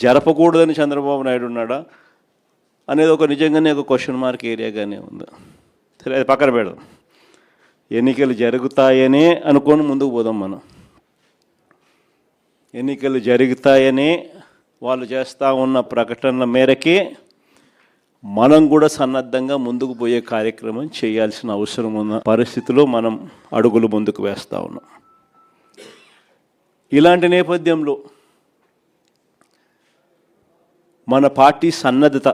జరపకూడదని చంద్రబాబు నాయుడు ఉన్నాడా అనేది ఒక నిజంగానే ఒక క్వశ్చన్ మార్క్ ఏరియాగానే ఉంది. సరే, అది పక్కన పెడదాం. ఎన్నికలు జరుగుతాయనే అనుకొని ముందుకు పోదాం. మనం ఎన్నికలు జరుగుతాయనే వాళ్ళు చేస్తూ ఉన్న ప్రకటనల మేరకే మనం కూడా సన్నద్ధంగా ముందుకు పోయే కార్యక్రమం చేయాల్సిన అవసరం ఉన్న పరిస్థితిలో మనం అడుగులు ముందుకు వేస్తూ ఉన్నాం. ఇలాంటి నేపథ్యంలో మన పార్టీ సన్నద్ధత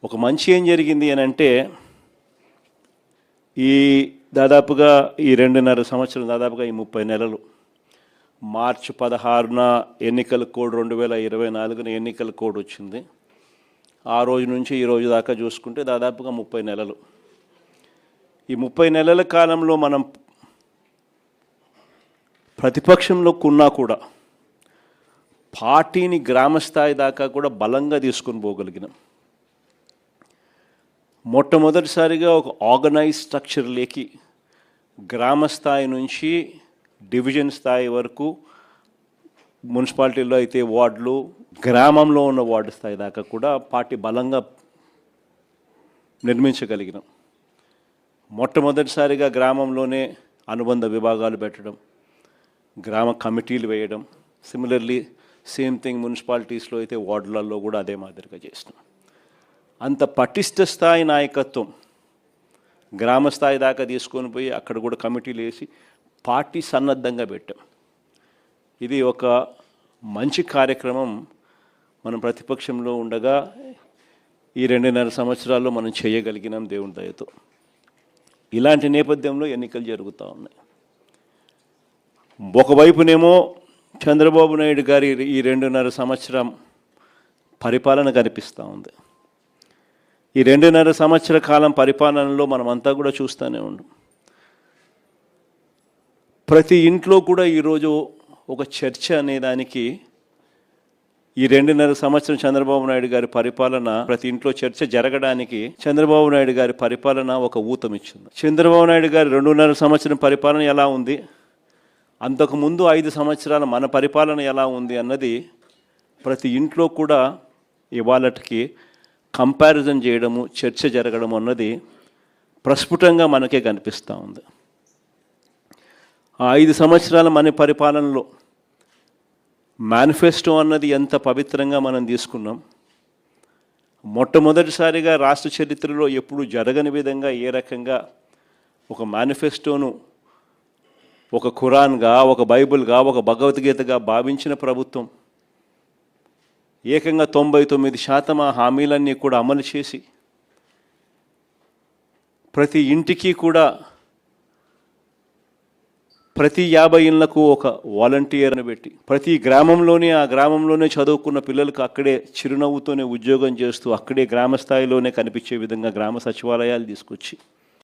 ఒక మంచి ఏం జరిగింది అని అంటే, ఈ దాదాపుగా ఈ 2.5 సంవత్సరం, దాదాపుగా ఈ 30 నెలలు, మార్చి 16న ఎన్నికల కోడ్ 2024 ఎన్నికల కోడ్ వచ్చింది. ఆ రోజు నుంచి ఈ రోజు దాకా చూసుకుంటే దాదాపుగా 30 నెలలు. ఈ 30 నెలల కాలంలో మనం ప్రతిపక్షంలో ఉన్నా కూడా పార్టీని గ్రామస్థాయి దాకా కూడా బలంగా తీసుకొని పోగలిగినాం. మొట్టమొదటిసారిగా ఒక ఆర్గనైజ్ స్ట్రక్చర్లోకి గ్రామస్థాయి నుంచి డివిజన్ స్థాయి వరకు, మున్సిపాలిటీలో అయితే వార్డులు, గ్రామంలో ఉన్న వార్డు స్థాయి దాకా కూడా పార్టీ బలంగా నిర్మించగలిగినాం. మొట్టమొదటిసారిగా గ్రామంలోనే అనుబంధ విభాగాలు పెట్టడం, గ్రామ కమిటీలు వేయడం. సిమిలర్లీ సేమ్ థింగ్ మున్సిపాలిటీస్లో అయితే వార్డులలో కూడా అదే మాదిరిగా చేసినాం. అంత పటిష్ట స్థాయి నాయకత్వం గ్రామ స్థాయి దాకా తీసుకొని పోయి అక్కడ కూడా కమిటీలు వేసి పార్టీ సన్నద్ధంగా పెట్టాం. ఇది ఒక మంచి కార్యక్రమం. మనం ప్రతిపక్షంలో ఉండగా ఈ 2.5 సంవత్సరాల్లో మనం చేయగలిగినాం దేవుని దయతో. ఇలాంటి నేపథ్యంలో ఎన్నికలు జరుగుతూ ఉన్నాయి. ఒకవైపునేమో చంద్రబాబు నాయుడు గారి ఈ 2.5 సంవత్సరం పరిపాలన కనిపిస్తూ ఉంది. ఈ 2.5 సంవత్సర కాలం పరిపాలనలో మనమంతా కూడా చూస్తూనే ఉన్నాం. ప్రతి ఇంట్లో కూడా ఈరోజు ఒక చర్చ అనేదానికి ఈ 2.5 సంవత్సరం చంద్రబాబు నాయుడు గారి పరిపాలన, ప్రతి ఇంట్లో చర్చ జరగడానికి చంద్రబాబు నాయుడు గారి పరిపాలన ఒక ఊతమిచ్చింది. చంద్రబాబు నాయుడు గారి 2.5 సంవత్సరం పరిపాలన ఎలా ఉంది, అంతకుముందు 5 సంవత్సరాల మన పరిపాలన ఎలా ఉంది అన్నది ప్రతి ఇంట్లో కూడా ఇవాళకి కంపారిజన్ చేయడము, చర్చ జరగడం అన్నది ప్రస్ఫుటంగా మనకే కనిపిస్తూ ఉంది. ఆ 5 సంవత్సరాల మన పరిపాలనలో మేనిఫెస్టో అన్నది ఎంత పవిత్రంగా మనం తీసుకున్నాం. మొట్టమొదటిసారిగా రాష్ట్ర చరిత్రలో ఎప్పుడు జరగని విధంగా ఏ రకంగా ఒక మేనిఫెస్టోను ఒక ఖురాన్గా, ఒక బైబిల్గా, ఒక భగవద్గీతగా భావించిన ప్రభుత్వం ఏకంగా 99% ఆ హామీలన్నీ కూడా అమలు చేసి ప్రతి ఇంటికి కూడా ప్రతి 50 ఇళ్లకు ఒక వాలంటీర్ని పెట్టి ప్రతి గ్రామంలోనే ఆ గ్రామంలోనే చదువుకున్న పిల్లలకు అక్కడే చిరునవ్వుతోనే ఉద్యోగం చేస్తూ అక్కడే గ్రామ స్థాయిలోనే కనిపించే విధంగా గ్రామ సచివాలయాలు తీసుకొచ్చి